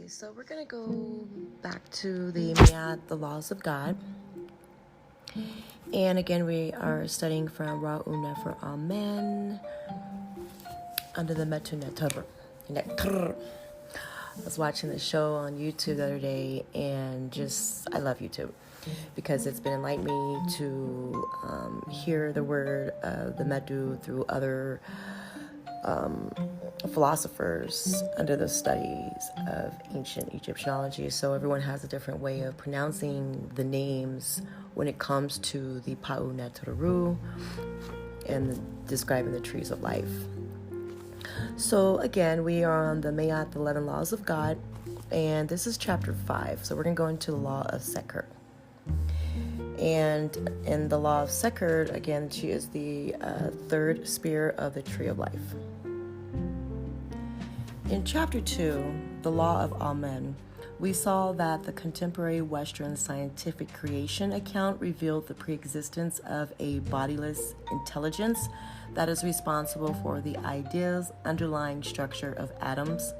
Okay, so we're going to go back to the Maat, the laws of God. And again, we are studying from Ra'una for Amen under the Pt.3. I was watching the show on YouTube the other day, and I love YouTube because it's been enlightening me to hear the word of the Medu through other philosophers under the studies of ancient Egyptiology. So everyone has a different way of pronouncing the names when it comes to the Pt.3 and describing the trees of life. So again, we are on the Maat, the 11 laws of God, and this is chapter 5. So we're going to go into the law of Sekher. And in the law of Sekher, again, she is the third spear of the tree of life. In chapter 2, the law of Amen, we saw that the contemporary Western scientific creation account revealed the preexistence of a bodiless intelligence that is responsible for the idea's underlying structure of atoms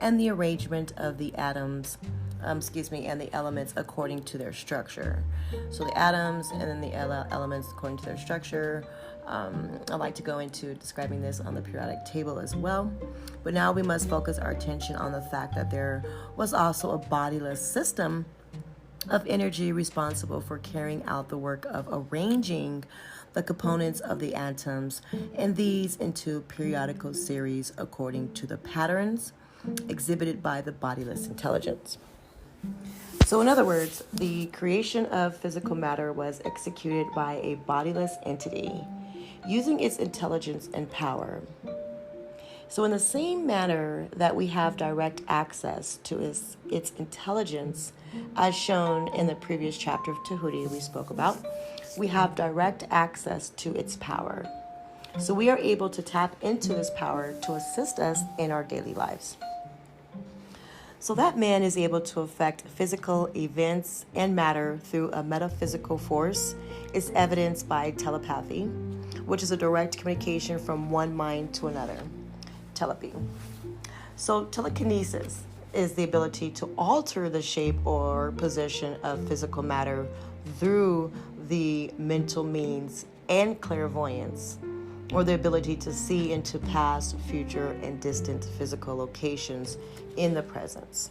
and the arrangement of the atoms, and the elements according to their structure. So the atoms and then the elements according to their structure. I'd like to go into describing this on the periodic table as well. But now we must focus our attention on the fact that there was also a bodiless system of energy responsible for carrying out the work of arranging the components of the atoms and these into periodical series according to the patterns exhibited by the bodiless intelligence. So in other words, the creation of physical matter was executed by a bodiless entity using its intelligence and power. So in the same manner that we have direct access to its intelligence, as shown in the previous chapter of Tahuti we spoke about, we have direct access to its power. So we are able to tap into this power to assist us in our daily lives. So that man is able to affect physical events and matter through a metaphysical force is evidenced by telepathy, which is a direct communication from one mind to another. Telepathy. So telekinesis is the ability to alter the shape or position of physical matter through the mental means and clairvoyance, or the ability to see into past, future, and distant physical locations in the present,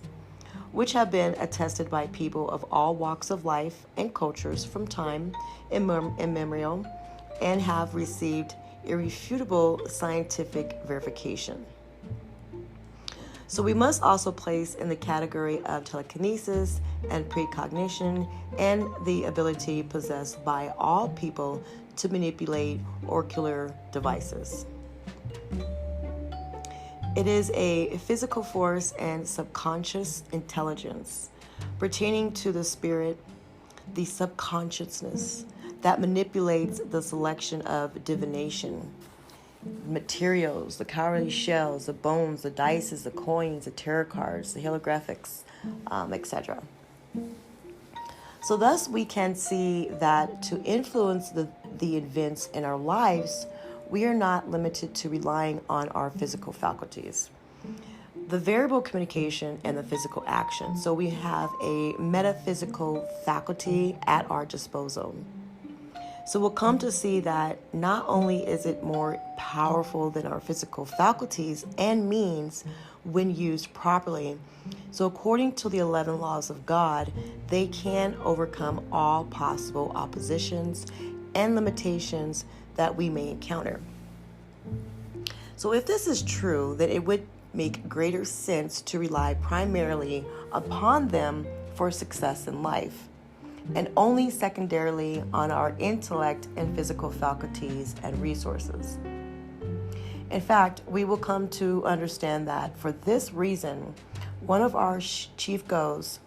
which have been attested by people of all walks of life and cultures from time immemorial and have received irrefutable scientific verification. So we must also place in the category of telekinesis and precognition and the ability possessed by all people to manipulate oracular devices. It is a physical force and subconscious intelligence pertaining to the spirit, the subconsciousness that manipulates the selection of divination, materials, the cowrie shells, the bones, the dices, the coins, the tarot cards, the hieroglyphics, etc. So thus we can see that to influence the events in our lives, we are not limited to relying on our physical faculties. The variable communication and the physical action. So we have a metaphysical faculty at our disposal. So we'll come to see that not only is it more powerful than our physical faculties and means when used properly, so according to the 11 laws of God, they can overcome all possible oppositions and limitations that we may encounter. So if this is true, then it would make greater sense to rely primarily upon them for success in life, and only secondarily on our intellect and physical faculties and resources. In fact, we will come to understand that for this reason, one of our chief goals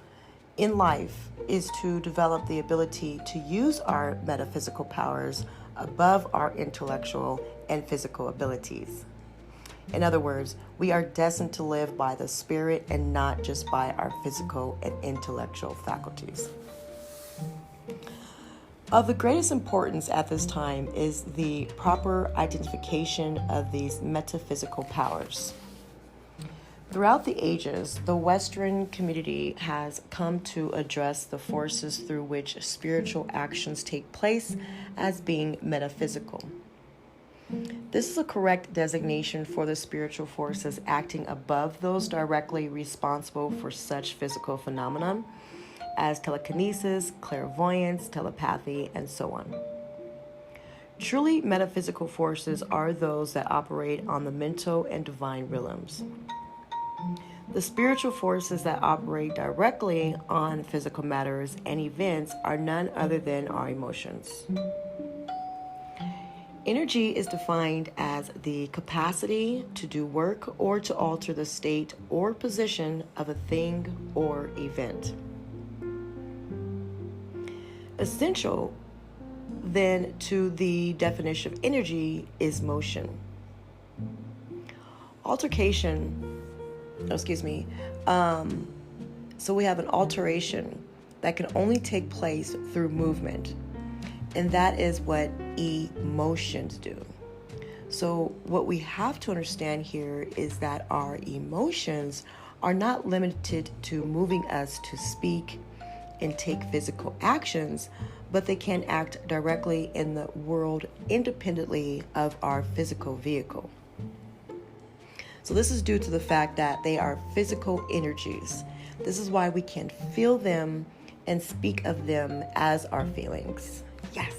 in life is to develop the ability to use our metaphysical powers above our intellectual and physical abilities. In other words, we are destined to live by the spirit and not just by our physical and intellectual faculties. Of the greatest importance at this time is the proper identification of these metaphysical powers. Throughout the ages, the Western community has come to address the forces through which spiritual actions take place as being metaphysical. This is a correct designation for the spiritual forces acting above those directly responsible for such physical phenomena as telekinesis, clairvoyance, telepathy, and so on. Truly metaphysical forces are those that operate on the mental and divine realms. The spiritual forces that operate directly on physical matters and events are none other than our emotions. Energy is defined as the capacity to do work or to alter the state or position of a thing or event. Essential, then, to the definition of energy is motion. So we have an alteration that can only take place through movement, and that is what emotions do. So what we have to understand here is that our emotions are not limited to moving us to speak and take physical actions, but they can act directly in the world independently of our physical vehicle. So this is due to the fact that they are physical energies. This is why we can feel them and speak of them as our feelings. Yes.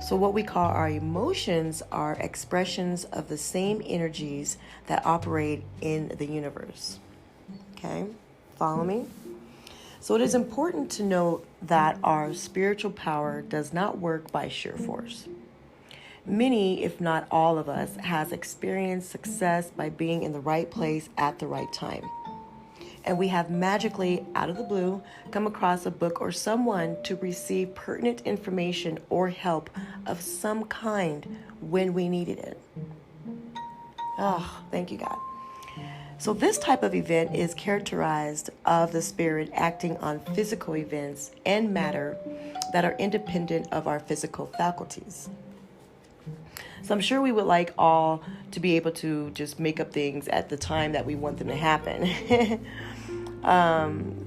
So what we call our emotions are expressions of the same energies that operate in the universe. Okay, follow me? So it is important to note that our spiritual power does not work by sheer force. Many, if not all of us, has experienced success by being in the right place at the right time. And we have magically, out of the blue, come across a book or someone to receive pertinent information or help of some kind when we needed it. Oh, thank you, God. So this type of event is characterized of the spirit acting on physical events and matter that are independent of our physical faculties. So I'm sure we would like all to be able to just make up things at the time that we want them to happen.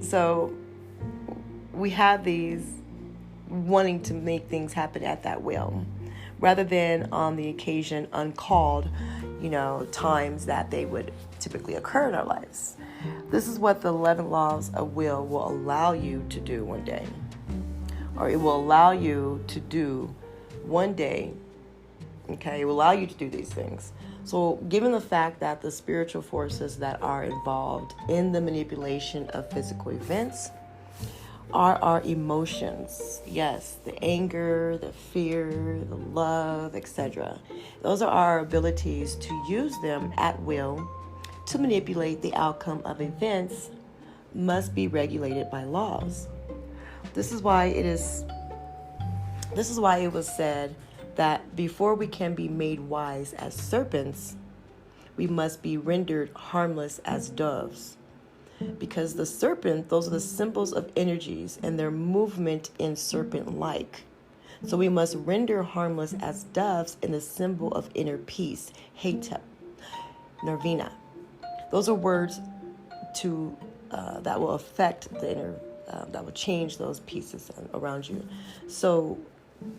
So we have these wanting to make things happen at that will, rather than on the occasion uncalled, times that they would typically occur in our lives. This is what the 11 laws of will allow you to do one day, or it will allow you to do one day. Okay, it will allow you to do these things. So given the fact that the spiritual forces that are involved in the manipulation of physical events are our emotions. Yes, the anger, the fear, the love, etc. Those are our abilities to use them at will to manipulate the outcome of events must be regulated by laws. This is why it was said that before we can be made wise as serpents, we must be rendered harmless as doves. Because the serpent, those are the symbols of energies and their movement in serpent-like. So we must render harmless as doves in the symbol of inner peace, Hetep, Nirvana. Those are words that will affect the inner, that will change those pieces around you. So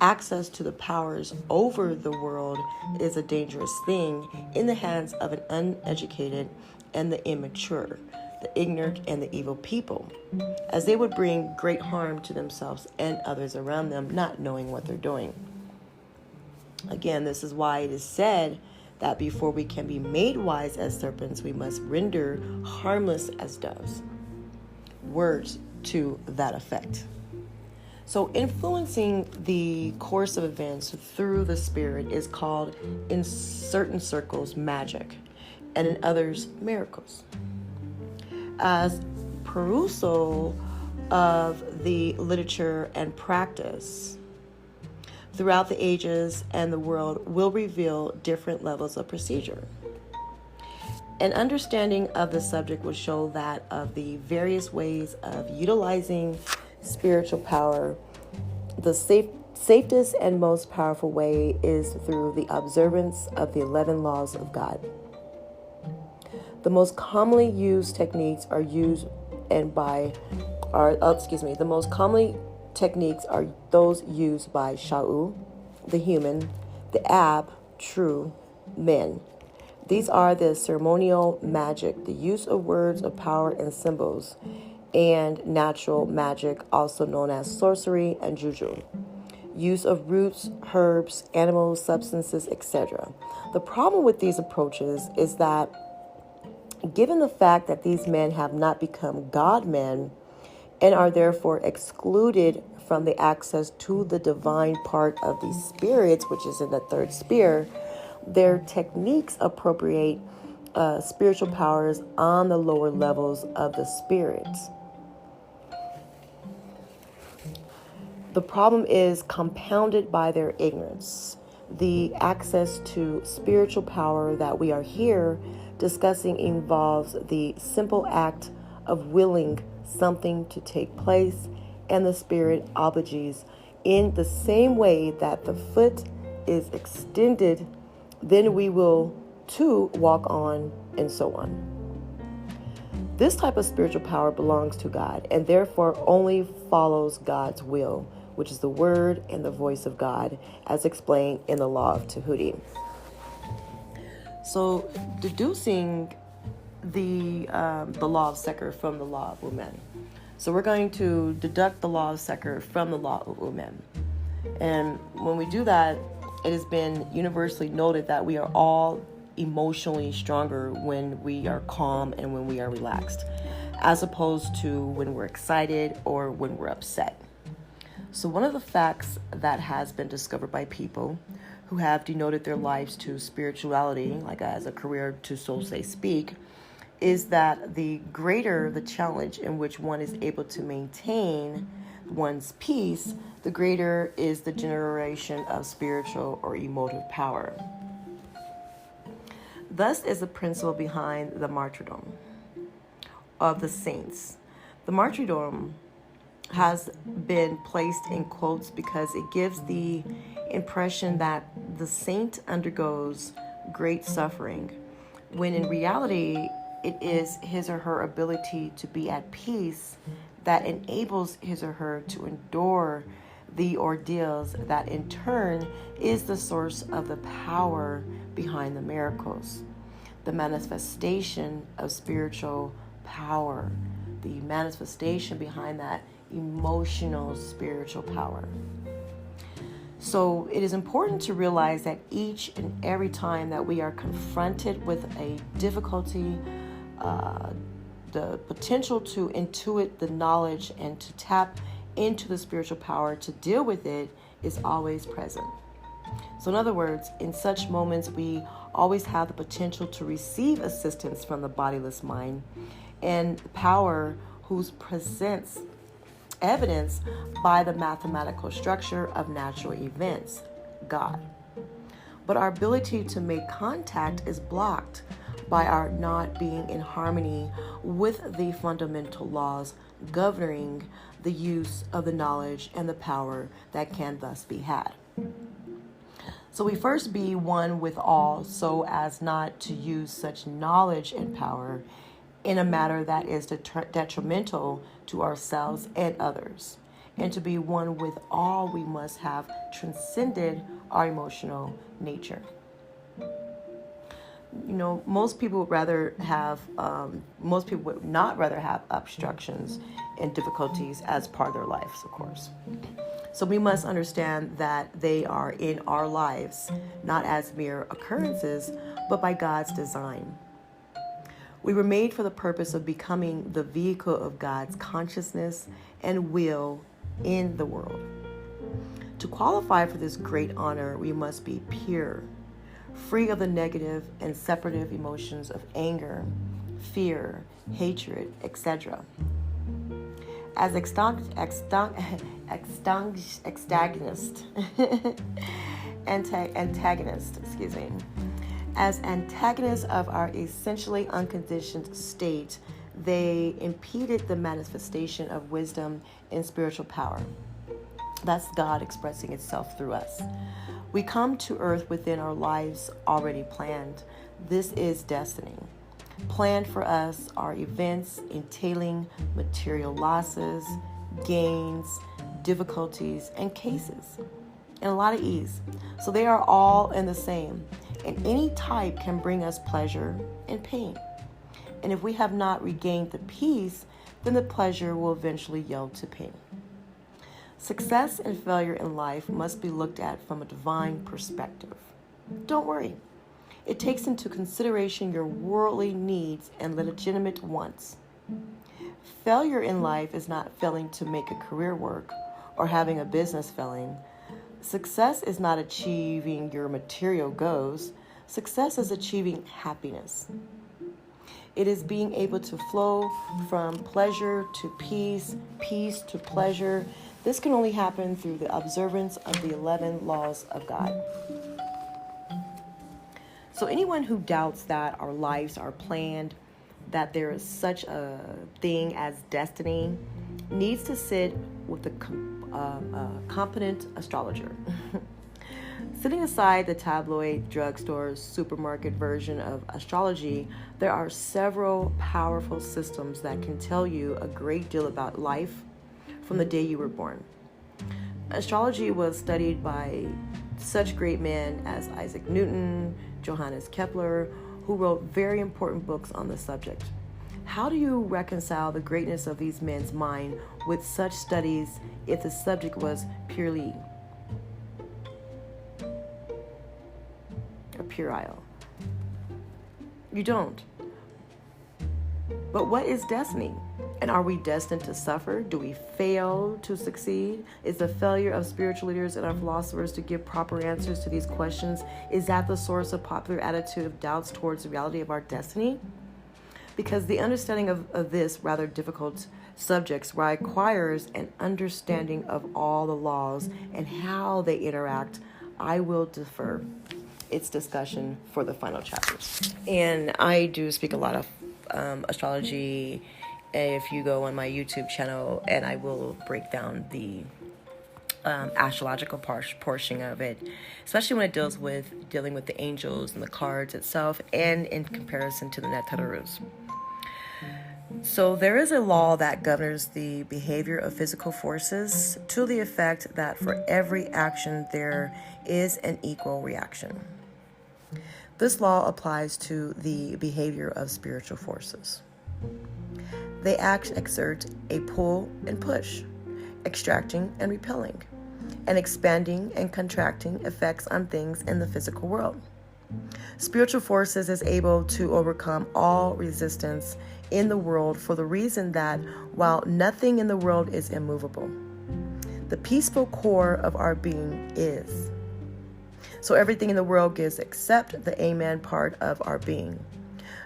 access to the powers over the world is a dangerous thing in the hands of an uneducated and the immature, the ignorant and the evil people, as they would bring great harm to themselves and others around them, not knowing what they're doing. Again, this is why it is said that before we can be made wise as serpents, we must render harmless as doves. Words to that effect. So influencing the course of events through the spirit is called, in certain circles, magic, and in others, miracles. As perusal of the literature and practice throughout the ages and the world will reveal different levels of procedure. An understanding of the subject will show that of the various ways of utilizing spiritual power, the safest and most powerful way is through the observance of the 11 laws of God. The most commonly used techniques are the most commonly techniques are those used by Sha'u, the human, the Ab, true, men. These are the ceremonial magic, the use of words of power and symbols, and natural magic, also known as sorcery and juju. Use of roots, herbs, animals, substances, etc. The problem with these approaches is that, given the fact that these men have not become God men and are therefore excluded from the access to the divine part of these spirits, which is in the third sphere, their techniques appropriate spiritual powers on the lower levels of the spirits. The problem is compounded by their ignorance. The access to spiritual power that we are here discussing involves the simple act of willing something to take place, and the spirit obliges in the same way that the foot is extended, then we will too walk on, and so on. This type of spiritual power belongs to God and therefore only follows God's will, which is the word and the voice of God, as explained in the law of Tahuti. So, deducing the law of Sekher from the law of Umen. So we're going to deduct the law of Sekher from the law of Umen. And when we do that, it has been universally noted that we are all emotionally stronger when we are calm and when we are relaxed, as opposed to when we're excited or when we're upset. So one of the facts that has been discovered by people who have denoted their lives to spirituality, like as a career to so say speak, is that the greater the challenge in which one is able to maintain one's peace, the greater is the generation of spiritual or emotive power. Thus is the principle behind the martyrdom of the saints. The martyrdom has been placed in quotes because it gives the impression that the saint undergoes great suffering, when in reality it is his or her ability to be at peace that enables his or her to endure the ordeals that in turn is the source of the power behind the miracles, the manifestation of spiritual power, the manifestation behind that emotional spiritual power. So it is important to realize that each and every time that we are confronted with a difficulty, the potential to intuit the knowledge and to tap into the spiritual power to deal with it is always present. So in other words, in such moments, we always have the potential to receive assistance from the bodiless mind and power whose presents evidence by the mathematical structure of natural events, God. But our ability to make contact is blocked by our not being in harmony with the fundamental laws governing the use of the knowledge and the power that can thus be had. So we first be one with all so as not to use such knowledge and power in a matter that is detrimental to ourselves and others. And to be one with all, we must have transcended our emotional nature. You know, most people would not rather have obstructions and difficulties as part of their lives, of course. So we must understand that they are in our lives, not as mere occurrences, but by God's design. We were made for the purpose of becoming the vehicle of God's consciousness and will in the world. To qualify for this great honor, we must be pure, free of the negative and separative emotions of anger, fear, hatred, etc. As As antagonists of our essentially unconditioned state, they impeded the manifestation of wisdom and spiritual power. That's God expressing itself through us. We come to earth within our lives already planned. This is destiny. Planned for us are events entailing material losses, gains, difficulties, and cases, and a lot of ease. So they are all in the same. And any type can bring us pleasure and pain. And if we have not regained the peace, then the pleasure will eventually yield to pain. Success and failure in life must be looked at from a divine perspective. Don't worry. It takes into consideration your worldly needs and legitimate wants. Failure in life is not failing to make a career work or having a business failing. Success is not achieving your material goals. Success is achieving happiness. It is being able to flow from pleasure to peace, peace to pleasure. This can only happen through the observance of the 11 laws of God. So anyone who doubts that our lives are planned, that there is such a thing as destiny, needs to sit with a competent astrologer. Setting aside the tabloid, drugstore, supermarket version of astrology, there are several powerful systems that can tell you a great deal about life from the day you were born. Astrology was studied by such great men as Isaac Newton, Johannes Kepler, who wrote very important books on the subject. How do you reconcile the greatness of these men's mind with such studies if the subject was purely a puerile? You don't. But what is destiny? And are we destined to suffer? Do we fail to succeed? Is the failure of spiritual leaders and our philosophers to give proper answers to these questions, is that the source of popular attitude of doubts towards the reality of our destiny? Because the understanding of this rather difficult subjects requires an understanding of all the laws and how they interact. I will defer its discussion for the final chapters. And I do speak a lot of astrology if you go on my YouTube channel, and I will break down the astrological portion of it, especially when it dealing with the angels and the cards itself, and in comparison to the Netarus. So there is a law that governs the behavior of physical forces to the effect that for every action there is an equal reaction. This law applies to the behavior of spiritual forces. They exert a pull and push, extracting and repelling, and expanding and contracting effects on things in the physical world. Spiritual forces is able to overcome all resistance in the world for the reason that while nothing in the world is immovable, the peaceful core of our being is. So everything in the world gives except the Amen part of our being.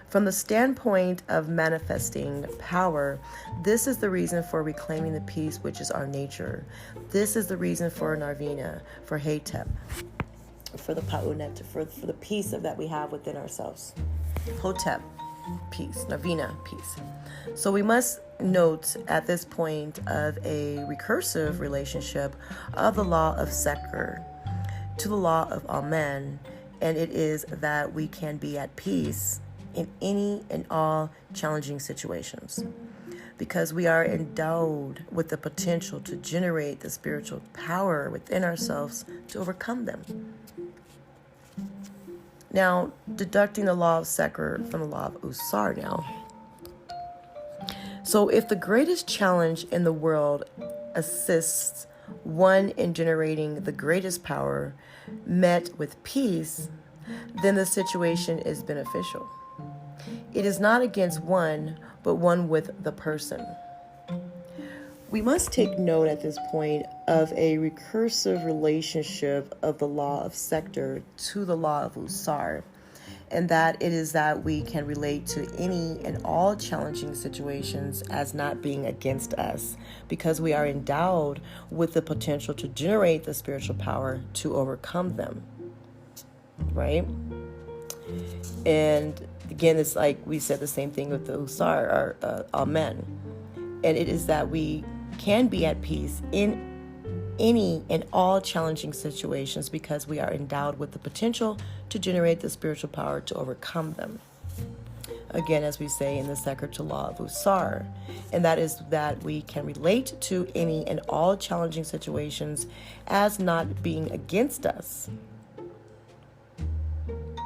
From the standpoint of manifesting power, this is the reason for reclaiming the peace which is our nature. This is the reason for Narvina, for Hetep, for the Paunet, for the peace that we have within ourselves. Hotep, peace. Narvina, peace. So we must note at this point of a recursive relationship of the law of Sekher to the law of Amen, and it is that we can be at peace in any and all challenging situations because we are endowed with the potential to generate the spiritual power within ourselves to overcome them. Now, deducting the law of Sekher from the law of Usar now. So if the greatest challenge in the world assists one in generating the greatest power met with peace, then the situation is beneficial. It is not against one, but one with the person. We must take note at this point of a recursive relationship of the law of Sekher to the law of Usar, and that it is that we can relate to any and all challenging situations as not being against us, because we are endowed with the potential to generate the spiritual power to overcome them, right? And again, it's like we said the same thing with the Usar, or Amen. And it is that we can be at peace in any and all challenging situations because we are endowed with the potential to generate the spiritual power to overcome them. again, as we say in the Sekher to law of Usar, and that is that we can relate to any and all challenging situations as not being against us,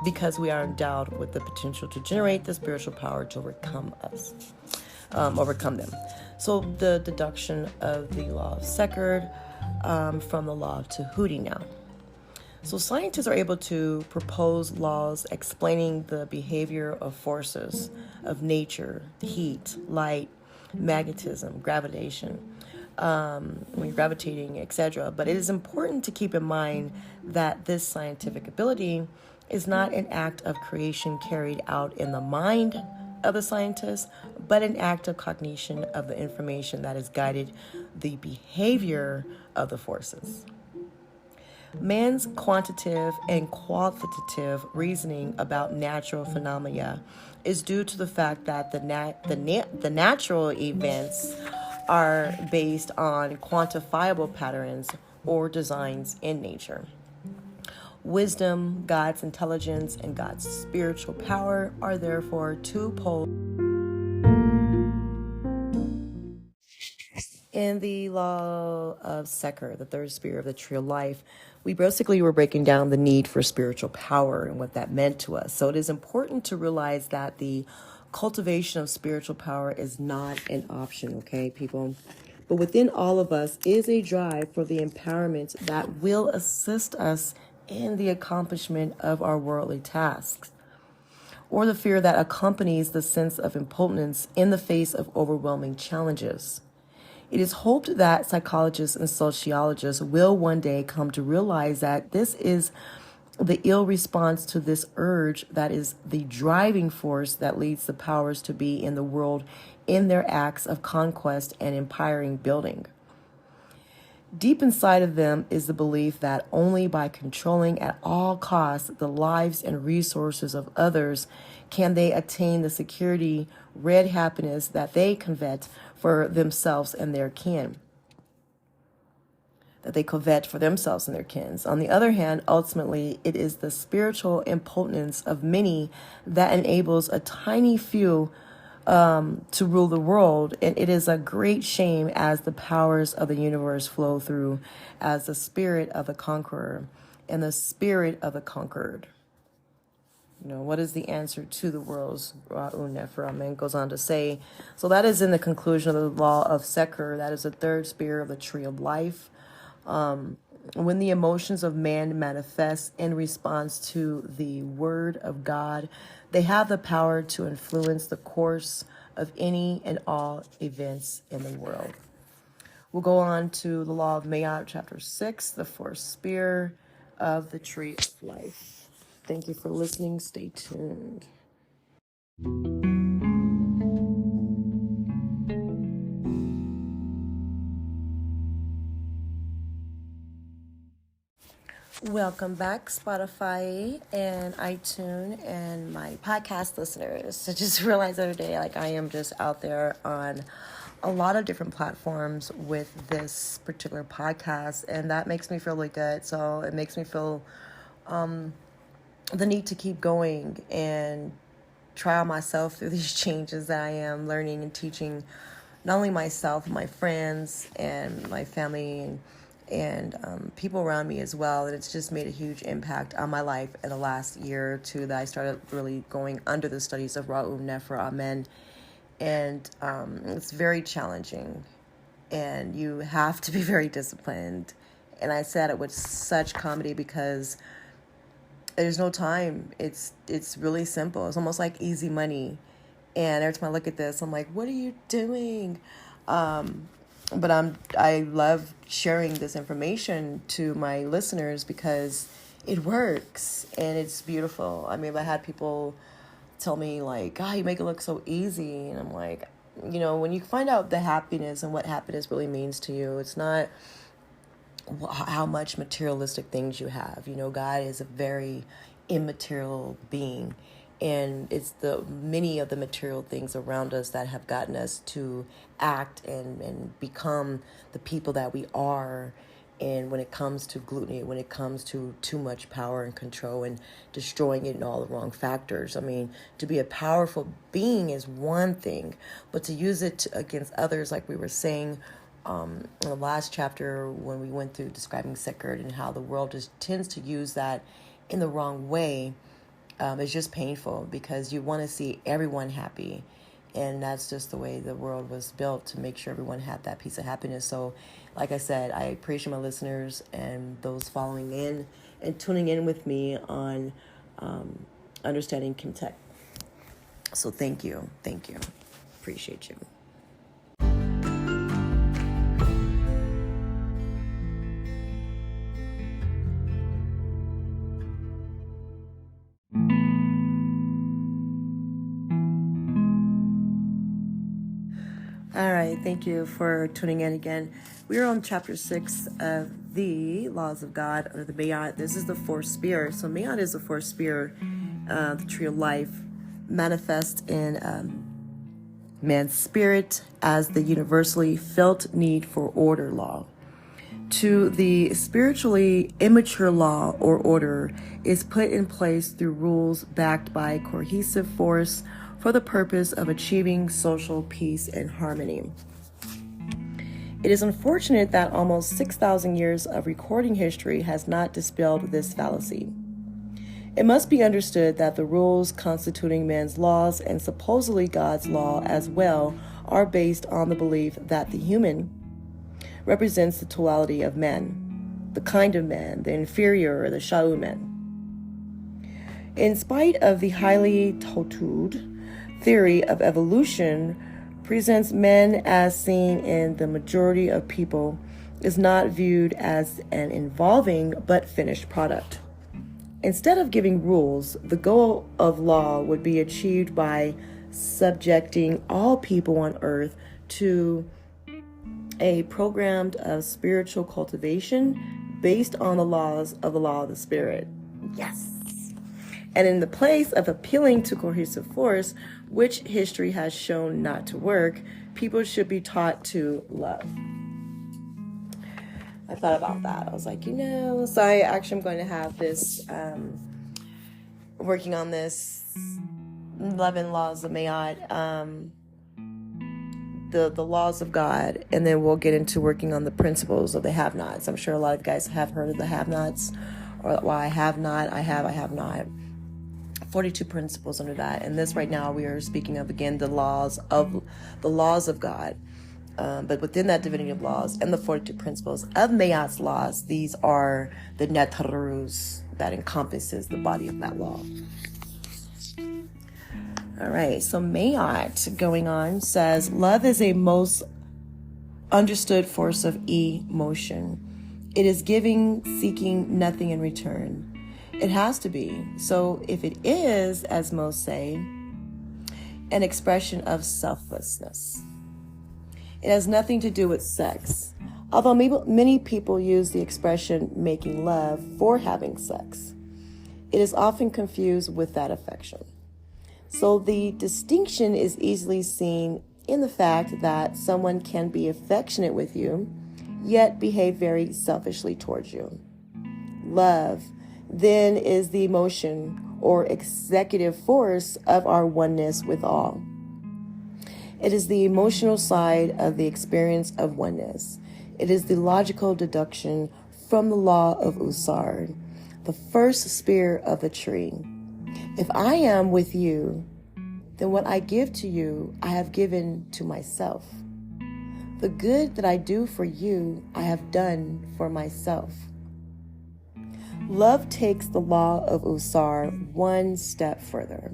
because we are endowed with the potential to generate the spiritual power to overcome them. So the deduction of the law of Sekher from the law of Tahuti now. So scientists are able to propose laws explaining the behavior of forces of nature, heat, light, magnetism, gravitation, when you're gravitating, etc. But it is important to keep in mind that this scientific ability is not an act of creation carried out in the mind of the scientist, but an act of cognition of the information that has guided the behavior of the forces. Man's quantitative and qualitative reasoning about natural phenomena is due to the fact that the natural events are based on quantifiable patterns or designs in nature. Wisdom, God's intelligence, and God's spiritual power are therefore two poles. In the law of Sekher, the third spirit of the tree of life, we basically were breaking down the need for spiritual power and what that meant to us. So it is important to realize that the cultivation of spiritual power is not an option, okay, people? But within all of us is a drive for the empowerment that will assist us in the accomplishment of our worldly tasks, or the fear that accompanies the sense of impotence in the face of overwhelming challenges. It is hoped that psychologists and sociologists will one day come to realize that this is the ill response to this urge that is the driving force that leads the powers to be in the world in their acts of conquest and empiring building. Deep inside of them is the belief that only by controlling at all costs the lives and resources of others can they attain the security, red happiness that they covet for themselves and their kin. On the other hand, ultimately, it is the spiritual impotence of many that enables a tiny few to rule the world, and it is a great shame as the powers of the universe flow through as the spirit of the conqueror and the spirit of the conquered. What is the answer to the world's Ra'u Nefer? Amen goes on to say, so that is in the conclusion of the law of Sekher. That is the third spirit of the tree of life. When the emotions of man manifest in response to the word of God, they have the power to influence the course of any and all events in the world. We'll go on to the law of Maat, chapter 6, the fourth spear of the tree of life. Thank you for listening. Stay tuned. Welcome back, Spotify and iTunes and my podcast listeners. I just realized the other day, I am just out there on a lot of different platforms with this particular podcast, and that makes me feel really good. So it makes me feel the need to keep going and trial myself through these changes that I am learning and teaching, not only myself, my friends and my family and people around me as well. And it's just made a huge impact on my life in the last year or two that I started really going under the studies of Ra'u Nefer. Amen. And it's very challenging, and you have to be very disciplined. And I said it with such comedy because there's no time. It's really simple. It's almost like easy money. And every time I look at this, I'm like, what are you doing? But I love sharing this information to my listeners because it works and it's beautiful. I mean, I had people tell me you make it look so easy. And I'm like, when you find out the happiness and what happiness really means to you, it's not how much materialistic things you have. God is a very immaterial being, and it's the many of the material things around us that have gotten us to act and become the people that we are. And when it comes to gluttony, when it comes to too much power and control and destroying it in all the wrong factors. I mean, to be a powerful being is one thing, but to use it against others, like we were saying in the last chapter when we went through describing Sekher and how the world just tends to use that in the wrong way, it's just painful because you want to see everyone happy. And that's just the way the world was built, to make sure everyone had that piece of happiness. So, like I said, I appreciate my listeners and those following in and tuning in with me on Understanding Kim Tech. So thank you. Appreciate you. All right, thank you for tuning in again. We are on chapter 6 of the Laws of God, or the Maat. This is the fourth spear. So Maat is the fourth spear, the tree of life, manifest in man's spirit as the universally felt need for order law. To the spiritually immature law or order is put in place through rules backed by cohesive force for the purpose of achieving social peace and harmony. It is unfortunate that almost 6,000 years of recording history has not dispelled this fallacy. It must be understood that the rules constituting man's laws and supposedly God's law as well are based on the belief that the human represents the totality of men, the kind of man, the inferior or the sha'u man. In spite of the highly touted theory of evolution presents men as seen in the majority of people is not viewed as an evolving but finished product. Instead of giving rules, the goal of law would be achieved by subjecting all people on earth to a program of spiritual cultivation based on the laws of the law of the spirit. Yes. And in the place of appealing to cohesive force, which history has shown not to work, people should be taught to love. I thought about that. I was like, so I actually am going to have this, working on this 11 laws of Maat, the laws of God, and then we'll get into working on the principles of the have-nots. I'm sure a lot of you guys have heard of the have-nots, or well, I have not. 42 principles under that. And this right now we are speaking of, again, the laws of God. But within that divinity of laws and the 42 principles of Maat's laws, these are the netarus that encompasses the body of that law. All right, so Maat, going on, says, love is a most understood force of emotion. It is giving, seeking nothing in return. It has to be. So if it is, as most say, an expression of selflessness, it has nothing to do with sex. Although many people use the expression making love for having sex, it is often confused with that affection. So the distinction is easily seen in the fact that someone can be affectionate with you, yet behave very selfishly towards you. Love, then, is the emotion or executive force of our oneness with all. It is the emotional side of the experience of oneness. It is the logical deduction from the law of Usar, the first spear of the tree. If I am with you, then what I give to you, I have given to myself. The good that I do for you, I have done for myself. Love takes the law of Usar one step further.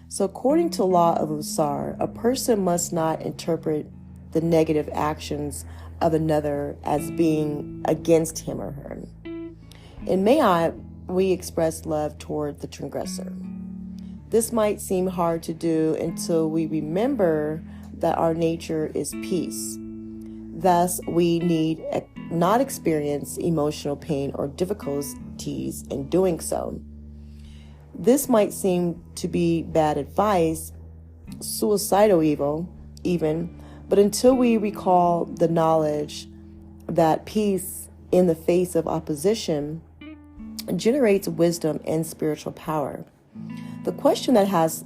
So according to law of Usar, a person must not interpret the negative actions of another as being against him or her. In Maat, we express love toward the transgressor. This might seem hard to do until we remember that our nature is peace. Thus, we need not experience emotional pain or difficulties in doing so. This might seem to be bad advice, suicidal even, but until we recall the knowledge that peace in the face of opposition generates wisdom and spiritual power. The question that has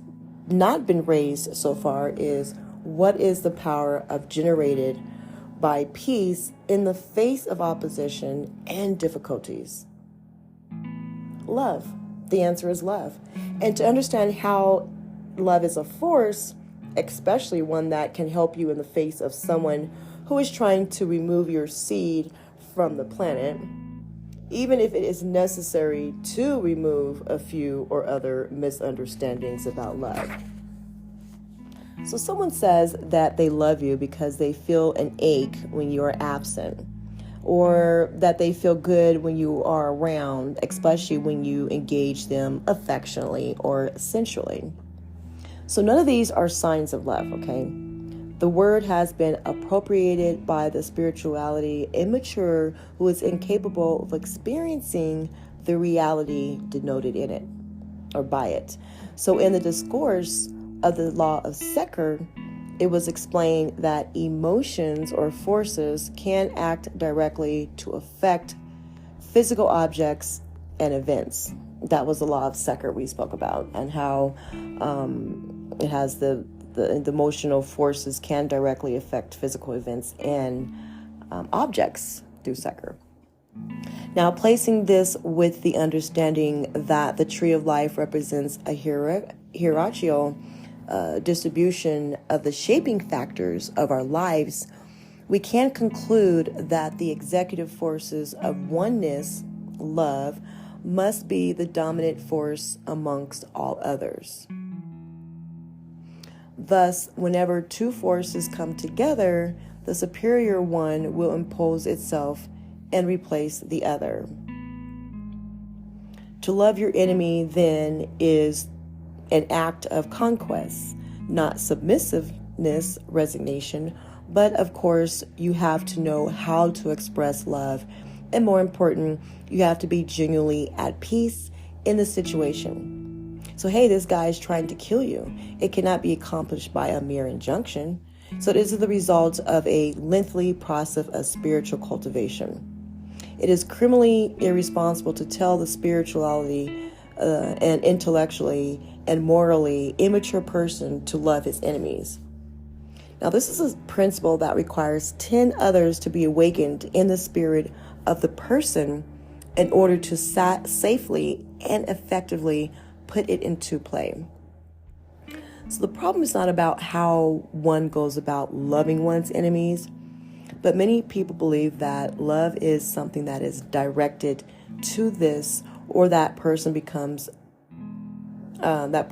not been raised so far is, what is the power generated by peace in the face of opposition and difficulties? Love. The answer is love. And to understand how love is a force, especially one that can help you in the face of someone who is trying to remove your seed from the planet, even if it is necessary to remove a few or other misunderstandings about love. So someone says that they love you because they feel an ache when you are absent, or that they feel good when you are around, especially when you engage them affectionately or sensually. So none of these are signs of love, okay? The word has been appropriated by the spirituality immature who is incapable of experiencing the reality denoted in it or by it. So in the discourse of the law of Sekher, it was explained that emotions or forces can act directly to affect physical objects and events. That was the law of Sekher we spoke about, and how it has the emotional forces can directly affect physical events and objects through Sekher. Now, placing this with the understanding that the tree of life represents a hierarchical distribution of the shaping factors of our lives, we can conclude that the executive forces of oneness, love, must be the dominant force amongst all others. Thus, whenever two forces come together, the superior one will impose itself and replace the other. To love your enemy, then, is an act of conquest, not submissiveness, resignation, but of course, you have to know how to express love, and more important, you have to be genuinely at peace in the situation. So, hey, this guy is trying to kill you. It cannot be accomplished by a mere injunction. So this is the result of a lengthy process of spiritual cultivation. It is criminally irresponsible to tell the spirituality and intellectually and morally immature person to love his enemies. Now, this is a principle that requires 10 others to be awakened in the spirit of the person in order to safely and effectively put it into play. So the problem is not about how one goes about loving one's enemies, but many people believe that love is something that is directed to this, or that person becomes that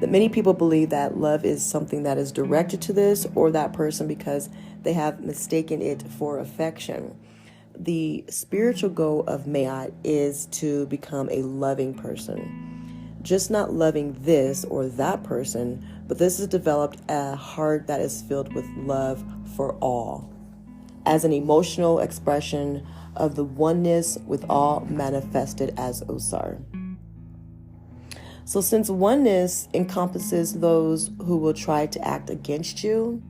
many people believe that love is something that is directed to this or that person because they have mistaken it for affection. The spiritual goal of Maat is to become a loving person. Just not loving this or that person, but this has developed a heart that is filled with love for all, as an emotional expression of the oneness with all manifested as Osar. So since oneness encompasses those who will try to act against you,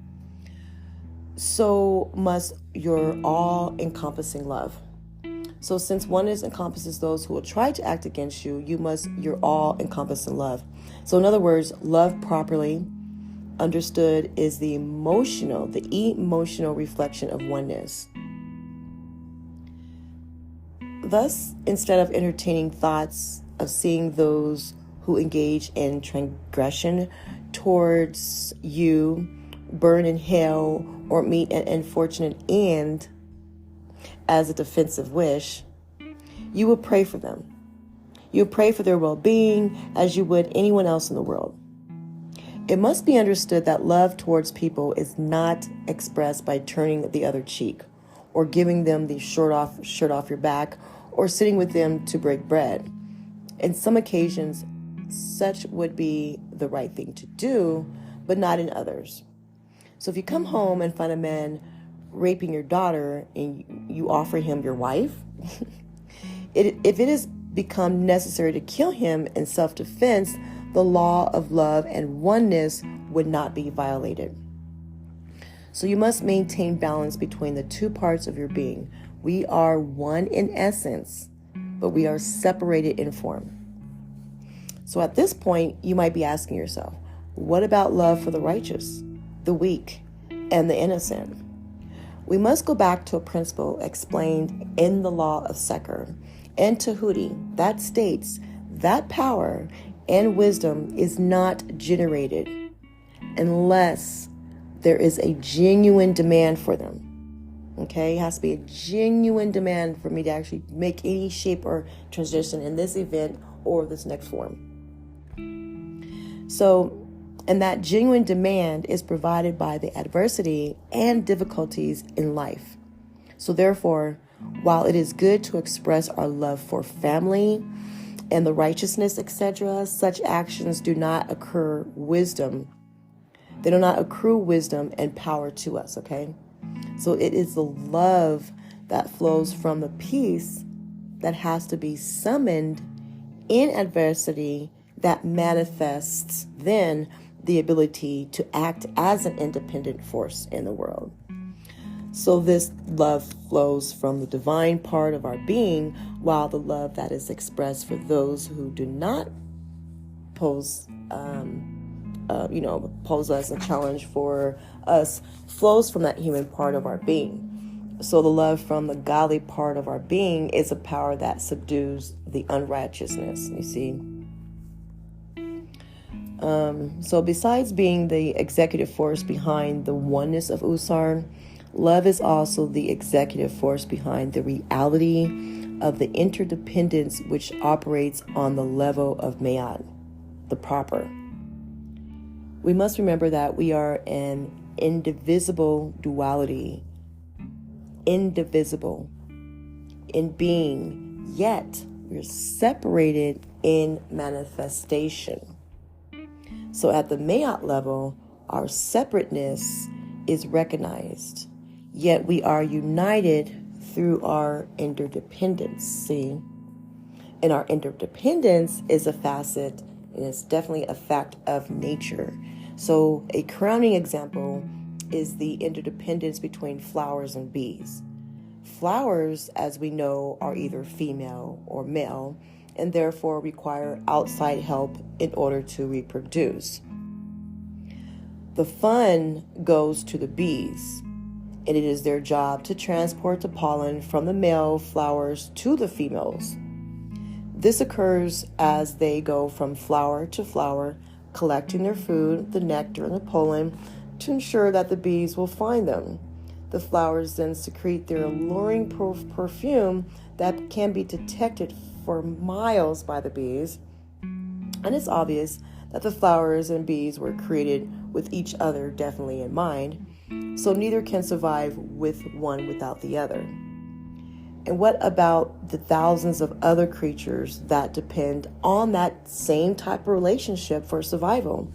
so must your all-encompassing love. So since oneness encompasses those who will try to act against you, you must your all-encompassing love. So in other words, love properly understood is the emotional reflection of oneness. Thus, instead of entertaining thoughts of seeing those who engage in transgression towards you burn in hell or meet an unfortunate end as a defensive wish, you will pray for them. You pray for their well-being as you would anyone else in the world. It must be understood that love towards people is not expressed by turning the other cheek or giving them the shirt off your back or sitting with them to break bread. In some occasions, such would be the right thing to do, but not in others. So if you come home and find a man raping your daughter and you offer him your wife, if it has become necessary to kill him in self-defense, the law of love and oneness would not be violated. So you must maintain balance between the two parts of your being. We are one in essence, but we are separated in form. So at this point, you might be asking yourself, what about love for the righteous, the weak, and the innocent? We must go back to a principle explained in the law of Sekher and Pt.3 that states that power and wisdom is not generated unless there is a genuine demand for them. Okay, it has to be a genuine demand for me to actually make any shape or transition in this event or this next form. So, and that genuine demand is provided by the adversity and difficulties in life. So therefore, while it is good to express our love for family and the righteousness, etc., such actions do not accrue wisdom. They do not accrue wisdom and power to us, okay? So it is the love that flows from the peace that has to be summoned in adversity that manifests then the ability to act as an independent force in the world. So this love flows from the divine part of our being, while the love that is expressed for those who do not pose us a challenge for us flows from that human part of our being. So the love from the godly part of our being is a power that subdues the unrighteousness, you see. So besides being the executive force behind the oneness of Usar, love is also the executive force behind the reality of the interdependence which operates on the level of Maat, the proper. We must remember that we are an indivisible duality, indivisible in being, yet we're separated in manifestation. So at the Maat level, our separateness is recognized, yet we are united through our interdependence. See? And our interdependence is a facet, and it's definitely a fact of nature. So a crowning example is the interdependence between flowers and bees. Flowers, as we know, are either female or male, and therefore require outside help in order to reproduce. The fun goes to the bees, and it is their job to transport the pollen from the male flowers to the females. This occurs as they go from flower to flower, collecting their food, the nectar and the pollen, to ensure that the bees will find them. The flowers then secrete their alluring perfume that can be detected for miles by the bees. And it's obvious that the flowers and bees were created with each other definitely in mind, so neither can survive with one without the other. And what about the thousands of other creatures that depend on that same type of relationship for survival?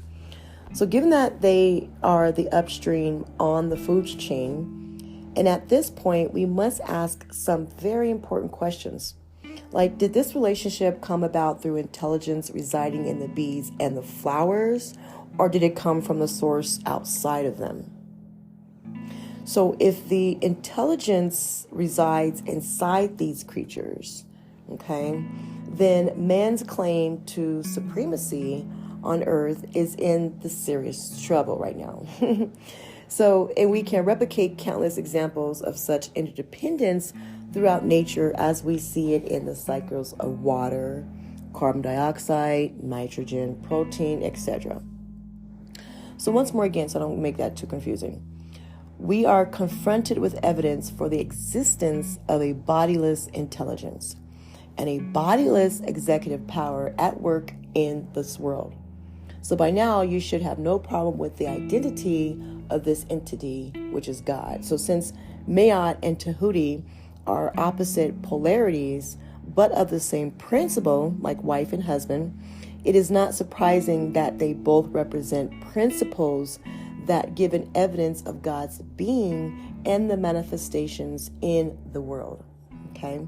So given that they are the upstream on the food chain, and at this point, we must ask some very important questions. Like, did this relationship come about through intelligence residing in the bees and the flowers, or did it come from the source outside of them? So if the intelligence resides inside these creatures, okay, then man's claim to supremacy on earth is in the serious trouble right now. So, and we can replicate countless examples of such interdependence throughout nature as we see it in the cycles of water, carbon dioxide, nitrogen, protein, etc. So once more again, so I don't make that too confusing. We are confronted with evidence for the existence of a bodiless intelligence and a bodiless executive power at work in this world. So by now, you should have no problem with the identity of this entity, which is God. So since Maat and Pt.3 are opposite polarities, but of the same principle, like wife and husband, it is not surprising that they both represent principles that give an evidence of God's being and the manifestations in the world. Okay?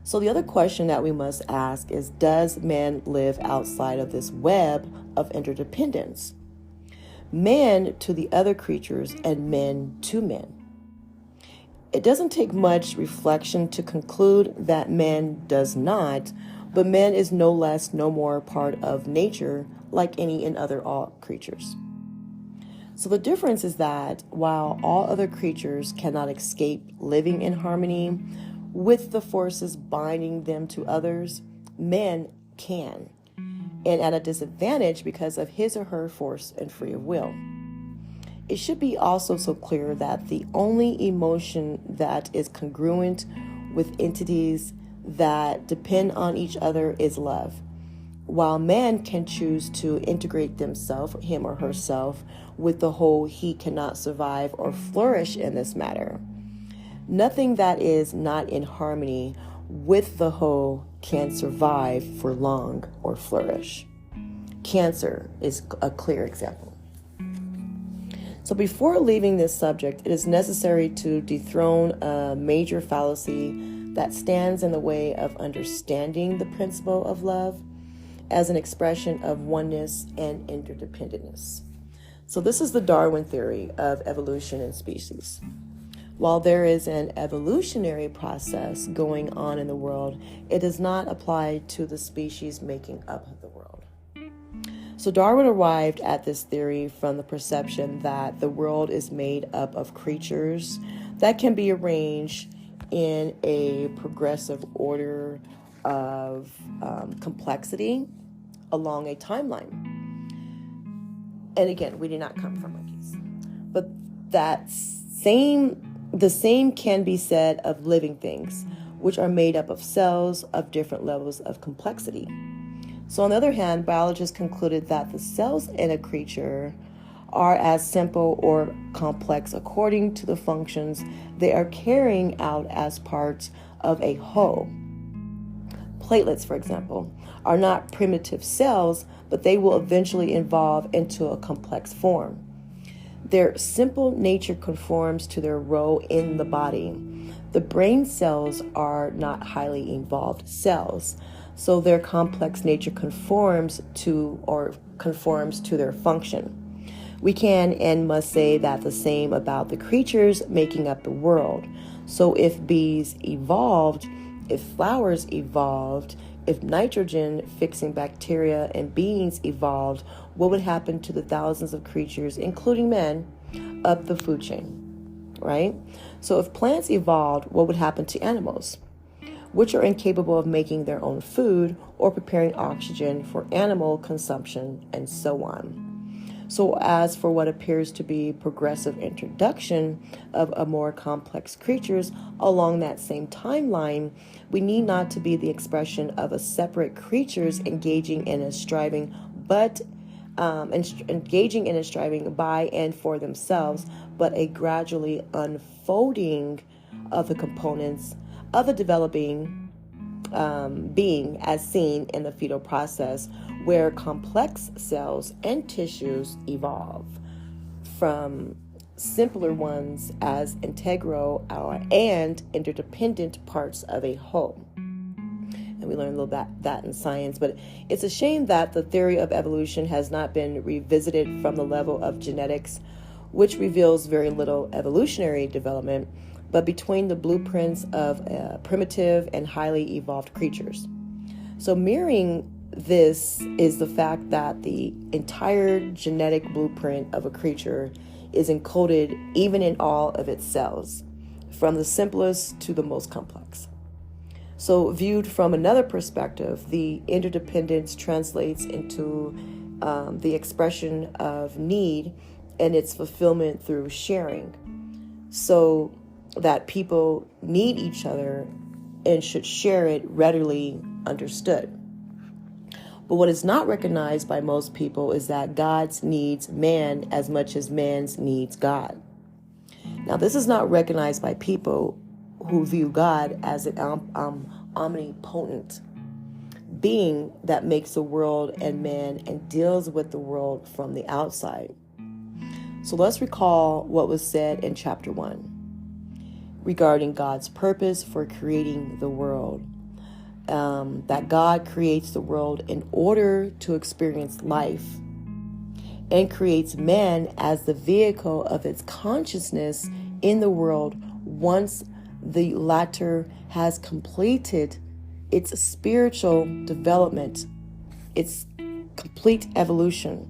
So the other question that we must ask is, does man live outside of this web of interdependence? man to the other creatures, and men to men. It doesn't take much reflection to conclude that man does not, but man is no less, no more part of nature like any and other all creatures. So the difference is that while all other creatures cannot escape living in harmony with the forces binding them to others, man can, and at a disadvantage because of his or her force and free will. It should be also so clear that the only emotion that is congruent with entities that depend on each other is love. While man can choose to integrate themselves, him or herself, with the whole, he cannot survive or flourish in this matter. Nothing that is not in harmony with the whole can survive for long or flourish. Cancer is a clear example. So before leaving this subject, it is necessary to dethrone a major fallacy that stands in the way of understanding the principle of love as an expression of oneness and interdependentness. So this is the Darwin theory of evolution and species. While there is an evolutionary process going on in the world, it does not apply to the species making up the world. So Darwin arrived at this theory from the perception that the world is made up of creatures that can be arranged in a progressive order of complexity along a timeline. And again, we did not come from monkeys. But the same can be said of living things, which are made up of cells of different levels of complexity. So on the other hand, biologists concluded that the cells in a creature are as simple or complex according to the functions they are carrying out as parts of a whole. Platelets, for example, are not primitive cells, but they will eventually evolve into a complex form. Their simple nature conforms to their role in the body. The brain cells are not highly evolved cells, so their complex nature conforms to their function. We can and must say that the same about the creatures making up the world. So if bees evolved, if flowers evolved, if nitrogen fixing bacteria and beings evolved, what would happen to the thousands of creatures, including men, up the food chain, right? So if plants evolved, what would happen to animals, which are incapable of making their own food or preparing oxygen for animal consumption, and so on. So as for what appears to be progressive introduction of a more complex creatures along that same timeline, we need not to be the expression of a separate creatures engaging in a striving by and for themselves, but a gradually unfolding of the components of a developing being as seen in the fetal process, where complex cells and tissues evolve from simpler ones as integral and interdependent parts of a whole. And we learned a little that in science, but it's a shame that the theory of evolution has not been revisited from the level of genetics, which reveals very little evolutionary development, but between the blueprints of primitive and highly evolved creatures. So mirroring this is the fact that the entire genetic blueprint of a creature is encoded even in all of its cells, from the simplest to the most complex. So viewed from another perspective, the interdependence translates into the expression of need and its fulfillment through sharing, so that people need each other and should share it readily understood. But what is not recognized by most people is that God needs man as much as man needs God. Now, this is not recognized by people who view God as an omnipotent being that makes the world and man and deals with the world from the outside. So let's recall what was said in chapter 1 regarding God's purpose for creating the world. That God creates the world in order to experience life and creates man as the vehicle of its consciousness in the world once the latter has completed its spiritual development, its complete evolution.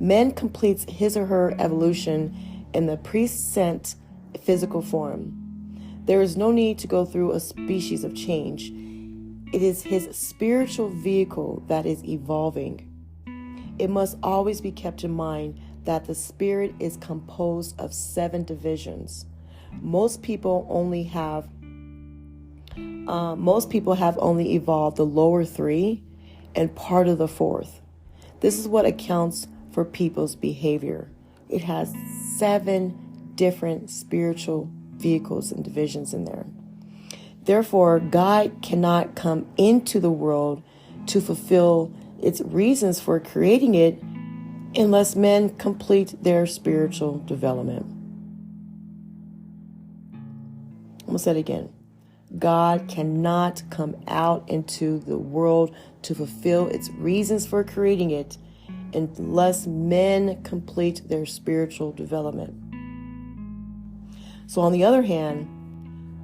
Man completes his or her evolution in the present physical form. There is no need to go through a species of change. It is his spiritual vehicle that is evolving. It must always be kept in mind that the spirit is composed of 7 divisions. Most people have only evolved the lower 3 and part of the 4th. This is what accounts for people's behavior. It has 7 different spiritual vehicles and divisions in there. Therefore, God cannot come into the world to fulfill its reasons for creating it unless men complete their spiritual development. I'm going to say it again. God cannot come out into the world to fulfill its reasons for creating it unless men complete their spiritual development. So on the other hand,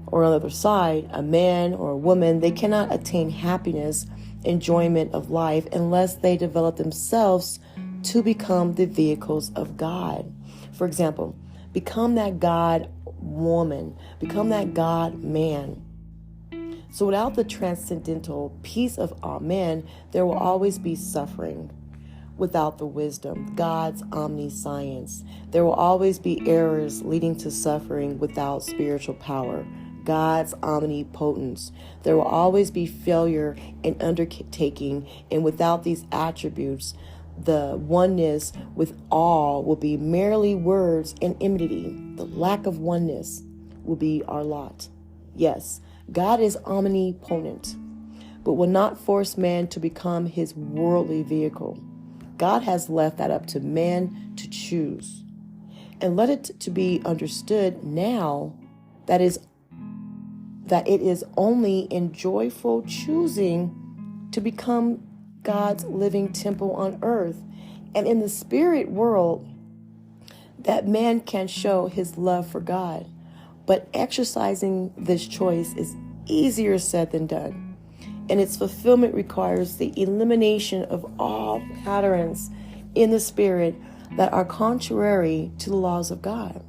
or on the other side, a man or a woman, they cannot attain happiness, enjoyment of life unless they develop themselves to become the vehicles of God. For example, become that God woman, become that God man. So without the transcendental peace of all men, there will always be suffering. Without the wisdom, God's omniscience, there will always be errors leading to suffering. Without spiritual power, God's omnipotence, there will always be failure in undertaking. And without these attributes, the oneness with all will be merely words and enmity. The lack of oneness will be our lot. Yes, God is omnipotent, but will not force man to become his worldly vehicle. God has left that up to man to choose. And let it to be understood now that it is only in joyful choosing to become God's living temple on earth and in the spirit world that man can show his love for God. But exercising this choice is easier said than done. And its fulfillment requires the elimination of all patterns in the spirit that are contrary to the laws of God.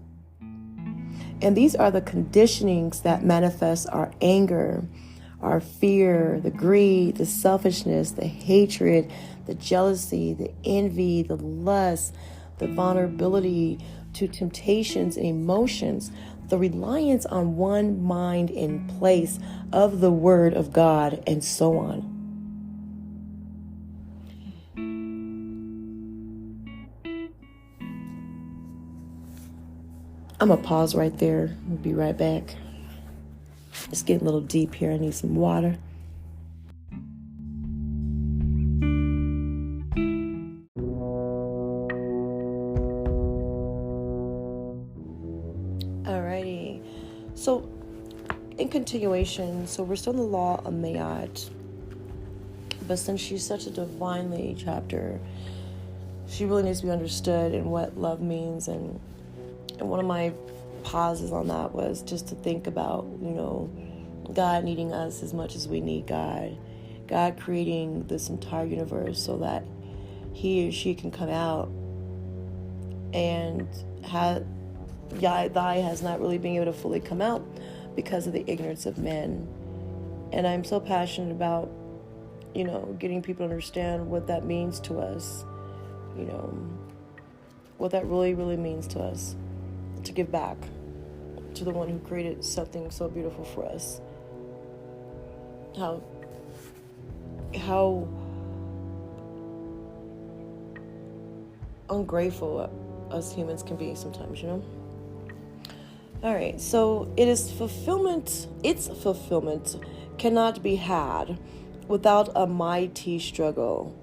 And these are the conditionings that manifest our anger, our fear, the greed, the selfishness, the hatred, the jealousy, the envy, the lust, the vulnerability to temptations and emotions, the reliance on one mind in place of the word of God, and so on. I'm going to pause right there. We'll be right back. It's getting a little deep here. I need some water. Alrighty. So, in continuation, so we're still in the law of Maat. But since she's such a divinely chapter, she really needs to be understood in what love means. And one of my pauses on that was just to think about, God needing us as much as we need God. God creating this entire universe so that he or she can come out and thy has not really been able to fully come out because of the ignorance of men. And I'm so passionate about, getting people to understand what that means to us, what that really, really means to us, to give back to the one who created something so beautiful for us. How ungrateful us humans can be sometimes, All right, so its fulfillment cannot be had without a mighty struggle.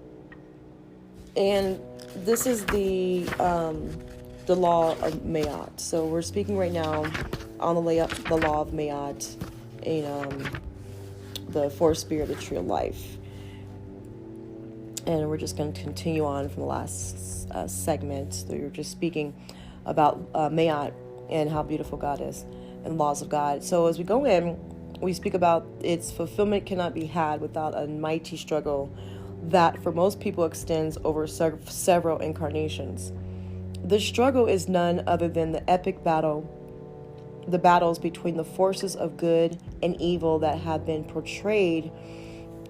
And this is the law of Maat. So we're speaking right now on the law of Maat in the fourth spirit of the tree of life. And we're just going to continue on from the last segment. So you're just speaking about Maat and how beautiful God is and laws of God. So as we go in, we speak about its fulfillment cannot be had without a mighty struggle that for most people extends over several incarnations. The struggle is none other than the epic battle, the battles between the forces of good and evil that have been portrayed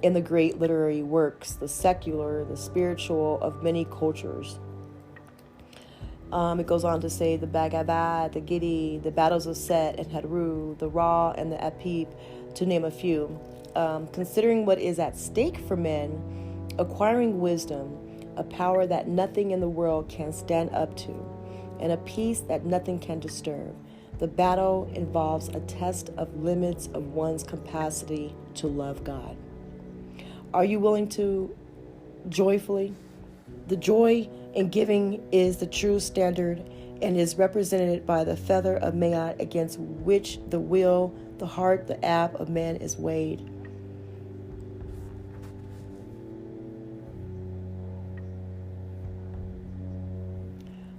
in the great literary works, the secular, the spiritual of many cultures. It goes on to say the Bhagavad, the Gita, the battles of Set and Hadru, the Ra and the Apip, to name a few. Considering what is at stake for men, acquiring wisdom, a power that nothing in the world can stand up to, and a peace that nothing can disturb. The battle involves a test of limits of one's capacity to love God. Are you willing to joyfully? The joy in giving is the true standard and is represented by the feather of Maat against which the will, the heart, the app of man is weighed.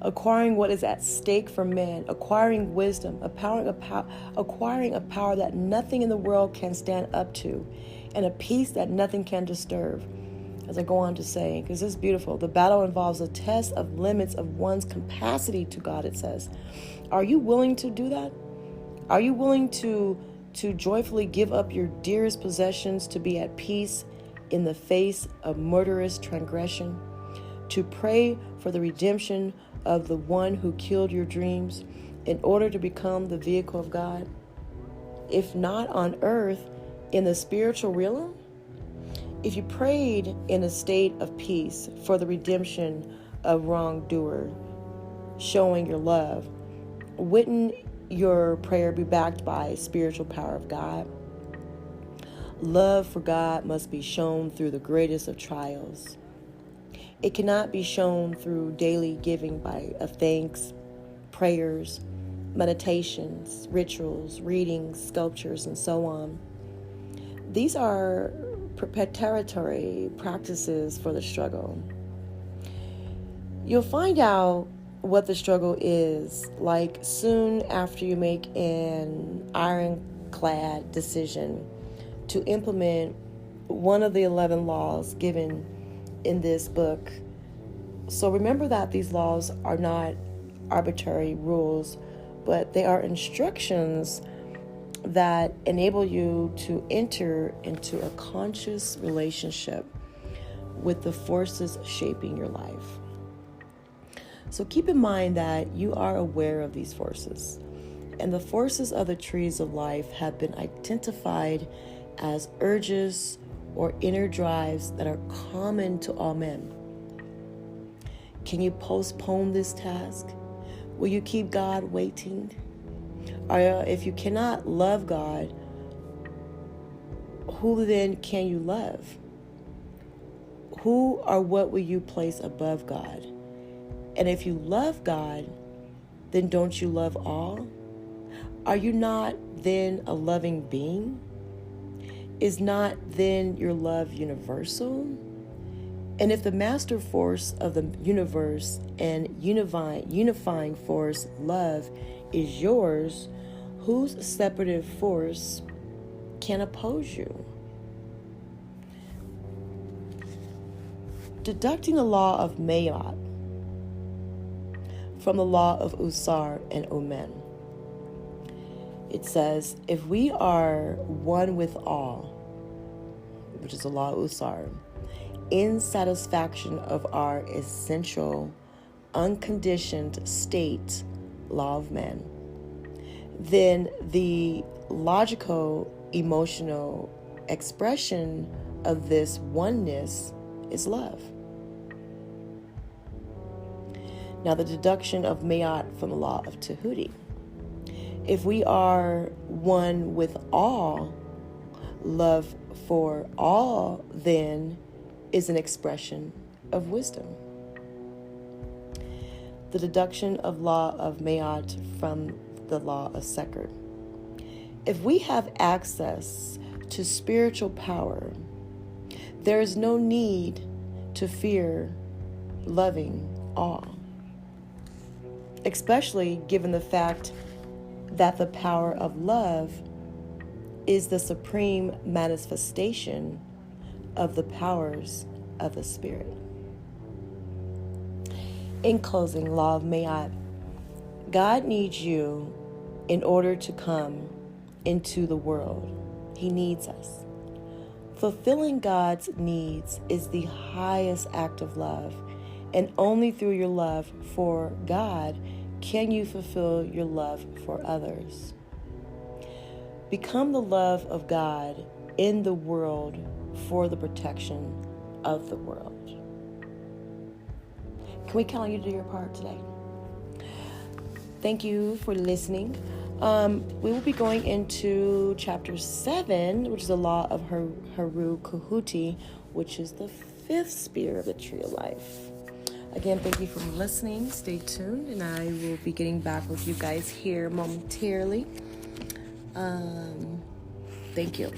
Acquiring what is at stake for man, acquiring wisdom, acquiring a power that nothing in the world can stand up to, and a peace that nothing can disturb. As I go on to say, because this is beautiful, the battle involves a test of limits of one's capacity to God, it says. Are you willing to do that? Are you willing to joyfully give up your dearest possessions to be at peace in the face of murderous transgression? To pray for the redemption of the one who killed your dreams in order to become the vehicle of God? If not on earth, in the spiritual realm? If you prayed in a state of peace for the redemption of wrongdoer, showing your love, wouldn't your prayer be backed by spiritual power of God? Love for God must be shown through the greatest of trials. It cannot be shown through daily giving of thanks, prayers, meditations, rituals, readings, sculptures, and so on. These are preparatory practices for the struggle. You'll find out what the struggle is like soon after you make an ironclad decision to implement one of the 11 laws given in this book. So remember that these laws are not arbitrary rules, but they are instructions that enable you to enter into a conscious relationship with the forces shaping your life. So keep in mind that you are aware of these forces, and the forces of the trees of life have been identified as urges or inner drives that are common to all men. Can you postpone this task? Will you keep God waiting? Or if you cannot love God, who then can you love? Who or what will you place above God? And if you love God, then don't you love all? Are you not then a loving being? Is not then your love universal? And if the master force of the universe and unifying force, love, is yours, whose separative force can oppose you? Deducting the law of Maat from the law of Usar and Omen, it says, if we are one with all, which is the law of Usar, in satisfaction of our essential, unconditioned state, law of man, then the logical, emotional expression of this oneness is love. Now, the deduction of Maat from the law of Tahuti. If we are one with all, love for all then is an expression of wisdom. The deduction of law of Maat from the law of Sekher. If we have access to spiritual power, there is no need to fear, loving, awe. Especially given the fact that the power of love is the supreme manifestation of the powers of the Spirit. In closing, law of Maat, God needs you in order to come into the world. He needs us. Fulfilling God's needs is the highest act of love, and only through your love for God can you fulfill your love for others. Become the love of God in the world for the protection of the world. Can we count on you to do your part today? Thank you for listening. We will be going into chapter 7, which is the law of Haru Kuhuti, which is the 5th spear of the tree of life. Again, thank you for listening. Stay tuned, and I will be getting back with you guys here momentarily. Thank you.